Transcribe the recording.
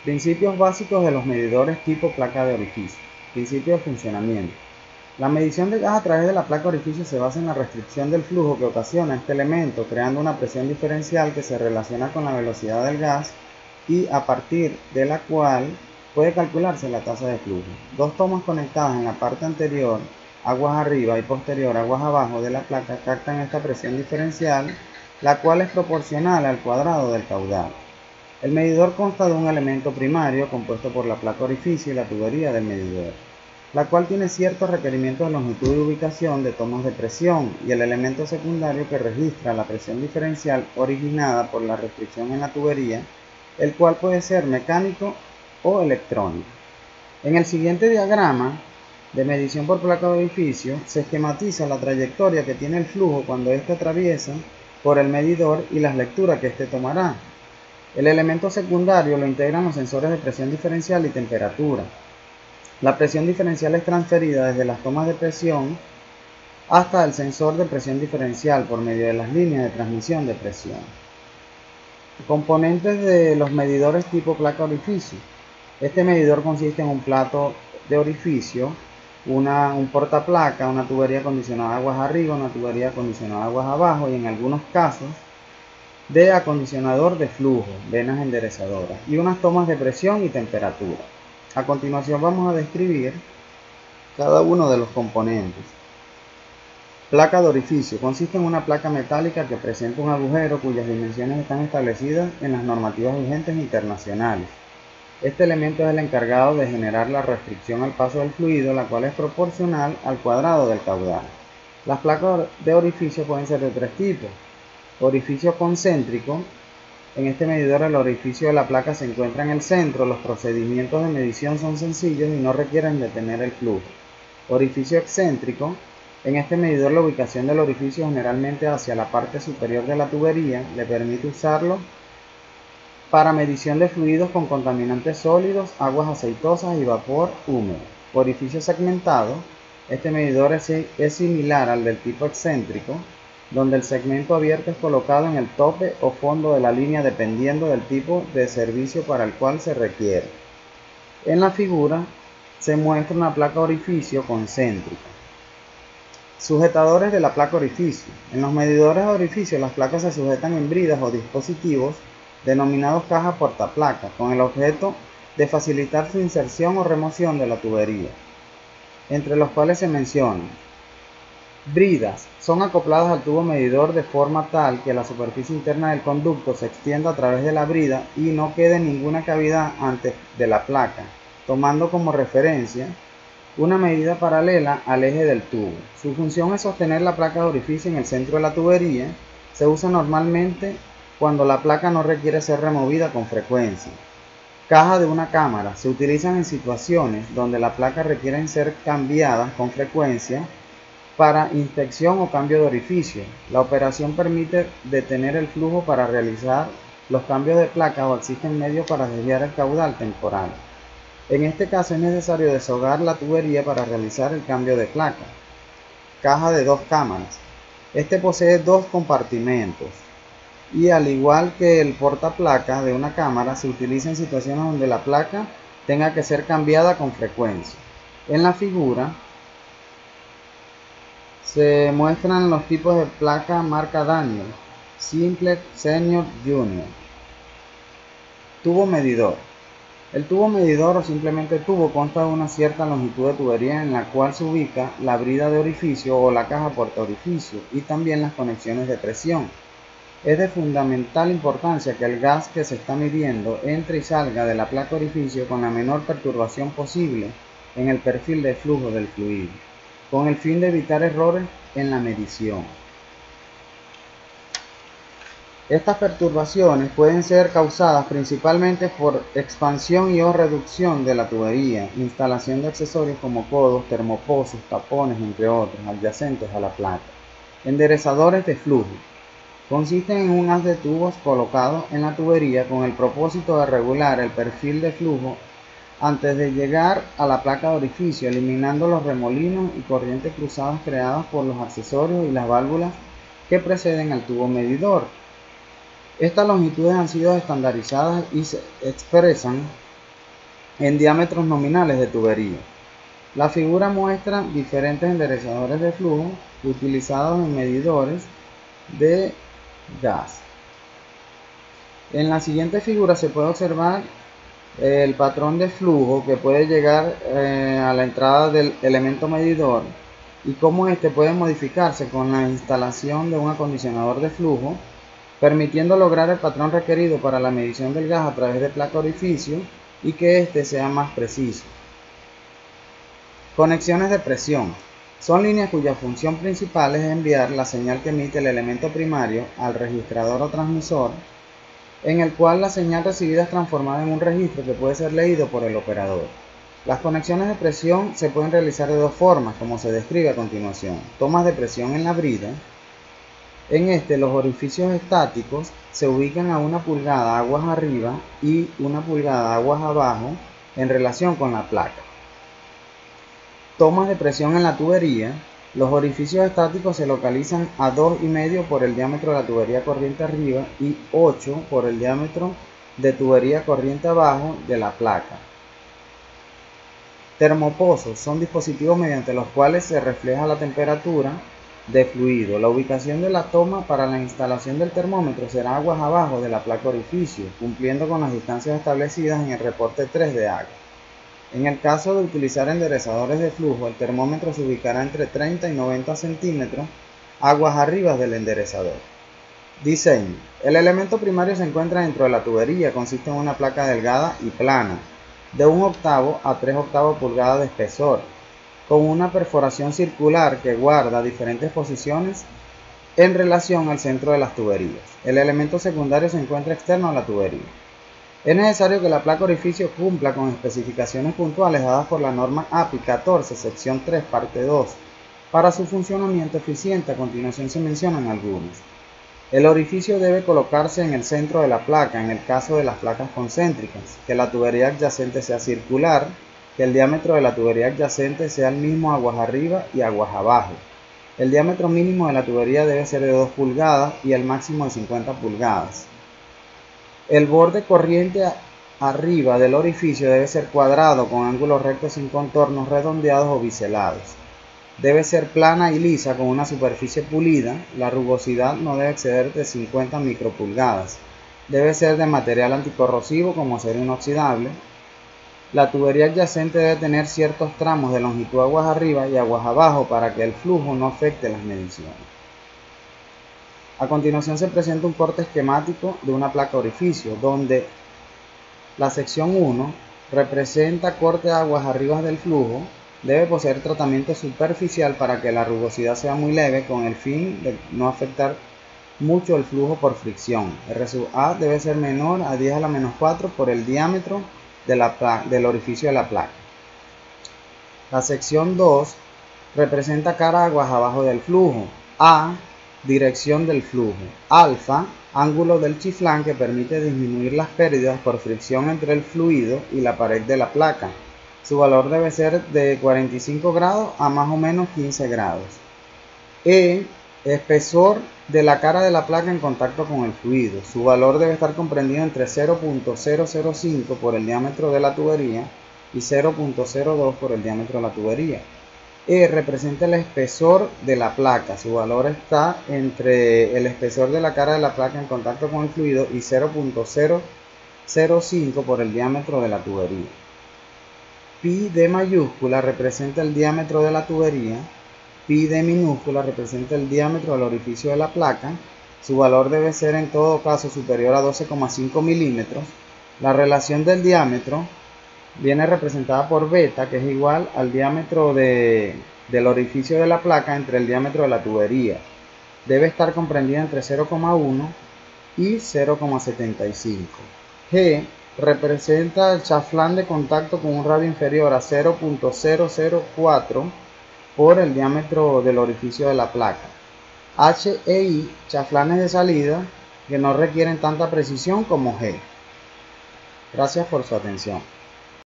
Principios básicos de los medidores tipo placa de orificio. Principio de funcionamiento. La medición de gas a través de la placa de orificio se basa en la restricción del flujo que ocasiona este elemento, creando una presión diferencial que se relaciona con la velocidad del gas y a partir de la cual puede calcularse la tasa de flujo. Dos tomas conectadas en la parte anterior, aguas arriba, y posterior, aguas abajo de la placa, captan esta presión diferencial, la cual es proporcional al cuadrado del caudal. El medidor consta de un elemento primario compuesto por la placa orificio y la tubería del medidor, la cual tiene ciertos requerimientos de longitud y ubicación de tomas de presión, y el elemento secundario que registra la presión diferencial originada por la restricción en la tubería, el cual puede ser mecánico o electrónico. En el siguiente diagrama de medición por placa de orificio se esquematiza la trayectoria que tiene el flujo cuando éste atraviesa por el medidor y las lecturas que éste tomará. El elemento secundario lo integran los sensores de presión diferencial y temperatura. La presión diferencial es transferida desde las tomas de presión hasta el sensor de presión diferencial por medio de las líneas de transmisión de presión. Componentes de los medidores tipo placa orificio. Este medidor consiste en un plato de orificio, un portaplaca, una tubería acondicionada aguas arriba, una tubería acondicionada aguas abajo y en algunos casos de acondicionador de flujo, venas enderezadoras y unas tomas de presión y temperatura. A continuación vamos a describir cada uno de los componentes. Placa de orificio. Consiste en una placa metálica que presenta un agujero cuyas dimensiones están establecidas en las normativas vigentes internacionales. Este elemento es el encargado de generar la restricción al paso del fluido, la cual es proporcional al cuadrado del caudal. Las placas de orificio pueden ser de tres tipos. Orificio concéntrico. En este medidor el orificio de la placa se encuentra en el centro, los procedimientos de medición son sencillos y no requieren detener el flujo. Orificio excéntrico. En este medidor la ubicación del orificio generalmente hacia la parte superior de la tubería le permite usarlo para medición de fluidos con contaminantes sólidos, aguas aceitosas y vapor húmedo. Orificio segmentado. Este medidor es similar al del tipo excéntrico, donde el segmento abierto es colocado en el tope o fondo de la línea dependiendo del tipo de servicio para el cual se requiere. En la figura se muestra una placa orificio concéntrica. Sujetadores de la placa orificio. En los medidores de orificio las placas se sujetan en bridas o dispositivos denominados cajas portaplaca, con el objeto de facilitar su inserción o remoción de la tubería, entre los cuales se mencionan bridas. Son acopladas al tubo medidor de forma tal que la superficie interna del conducto se extienda a través de la brida y no quede ninguna cavidad antes de la placa, tomando como referencia una medida paralela al eje del tubo. Su función es sostener la placa de orificio en el centro de la tubería. Se usa normalmente cuando la placa no requiere ser removida con frecuencia. Caja de una cámara. Se utilizan en situaciones donde la placa requiere ser cambiada con frecuencia para inspección o cambio de orificio. La operación permite detener el flujo para realizar los cambios de placa o existen medios para desviar el caudal temporal. En este caso es necesario deshogar la tubería para realizar el cambio de placa. Caja de dos cámaras. Este posee dos compartimentos y al igual que el portaplaca de una cámara se utiliza en situaciones donde la placa tenga que ser cambiada con frecuencia. En la figura se muestran los tipos de placa marca Daniel, Simplex, Senior, Junior. Tubo medidor. El tubo medidor o simplemente tubo consta de una cierta longitud de tubería en la cual se ubica la brida de orificio o la caja porta orificio y también las conexiones de presión. Es de fundamental importancia que el gas que se está midiendo entre y salga de la placa orificio con la menor perturbación posible en el perfil de flujo del fluido, con el fin de evitar errores en la medición. Estas perturbaciones pueden ser causadas principalmente por expansión y o reducción de la tubería, instalación de accesorios como codos, termopozos, tapones, entre otros, adyacentes a la placa. Enderezadores de flujo. Consisten en un haz de tubos colocados en la tubería con el propósito de regular el perfil de flujo antes de llegar a la placa de orificio, eliminando los remolinos y corrientes cruzadas creadas por los accesorios y las válvulas que preceden al tubo medidor. Estas longitudes han sido estandarizadas y se expresan en diámetros nominales de tubería. La figura muestra diferentes enderezadores de flujo utilizados en medidores de gas. En la siguiente figura se puede observar el patrón de flujo que puede llegar a la entrada del elemento medidor y cómo este puede modificarse con la instalación de un acondicionador de flujo, permitiendo lograr el patrón requerido para la medición del gas a través de placa orificio y que éste sea más preciso. Conexiones de presión. Son líneas cuya función principal es enviar la señal que emite el elemento primario al registrador o transmisor, en el cual la señal recibida es transformada en un registro que puede ser leído por el operador. Las conexiones de presión se pueden realizar de dos formas, como se describe a continuación. Tomas de presión en la brida. En este, los orificios estáticos se ubican a 1 pulgada aguas arriba y 1 pulgada aguas abajo en relación con la placa. Tomas de presión en la tubería. Los orificios estáticos se localizan a 2,5 por el diámetro de la tubería corriente arriba y 8 por el diámetro de tubería corriente abajo de la placa. Termopozos son dispositivos mediante los cuales se refleja la temperatura de fluido. La ubicación de la toma para la instalación del termómetro será aguas abajo de la placa orificio, cumpliendo con las distancias establecidas en el reporte 3 de AGA. En el caso de utilizar enderezadores de flujo, el termómetro se ubicará entre 30 y 90 centímetros aguas arriba del enderezador. Diseño. El elemento primario se encuentra dentro de la tubería, consiste en una placa delgada y plana, de 1 octavo a 3 octavos pulgadas de espesor, con una perforación circular que guarda diferentes posiciones en relación al centro de las tuberías. El elemento secundario se encuentra externo a la tubería. Es necesario que la placa orificio cumpla con especificaciones puntuales dadas por la norma API 14, sección 3, parte 2. Para su funcionamiento eficiente, a continuación se mencionan algunos. El orificio debe colocarse en el centro de la placa, en el caso de las placas concéntricas, que la tubería adyacente sea circular, que el diámetro de la tubería adyacente sea el mismo aguas arriba y aguas abajo. El diámetro mínimo de la tubería debe ser de 2 pulgadas y el máximo de 50 pulgadas. El borde corriente arriba del orificio debe ser cuadrado con ángulos rectos sin contornos redondeados o biselados. Debe ser plana y lisa con una superficie pulida. La rugosidad no debe exceder de 50 micropulgadas. Debe ser de material anticorrosivo como acero inoxidable. La tubería adyacente debe tener ciertos tramos de longitud aguas arriba y aguas abajo para que el flujo no afecte las mediciones. A continuación se presenta un corte esquemático de una placa orificio, donde la sección 1 representa corte de aguas arriba del flujo. Debe poseer tratamiento superficial para que la rugosidad sea muy leve con el fin de no afectar mucho el flujo por fricción. R sub A debe ser menor a 10 a la menos 4 por el diámetro del orificio de la placa. La sección 2 representa cara aguas abajo del flujo. A, dirección del flujo. Alfa, ángulo del chiflán que permite disminuir las pérdidas por fricción entre el fluido y la pared de la placa. Su valor debe ser de 45 grados a más o menos 15 grados. E, espesor de la cara de la placa en contacto con el fluido. Su valor debe estar comprendido entre 0.005 por el diámetro de la tubería y 0.02 por el diámetro de la tubería. E representa el espesor de la placa. Su valor está entre el espesor de la cara de la placa en contacto con el fluido y 0.005 por el diámetro de la tubería. Pi d mayúscula representa el diámetro de la tubería. Pi d minúscula representa el diámetro del orificio de la placa. Su valor debe ser en todo caso superior a 12,5 milímetros. La relación del diámetro viene representada por beta, que es igual al diámetro del orificio de la placa entre el diámetro de la tubería. Debe estar comprendida entre 0,1 y 0,75. G representa el chaflán de contacto con un radio inferior a 0.004 por el diámetro del orificio de la placa. H e I, chaflanes de salida que no requieren tanta precisión como G. Gracias por su atención.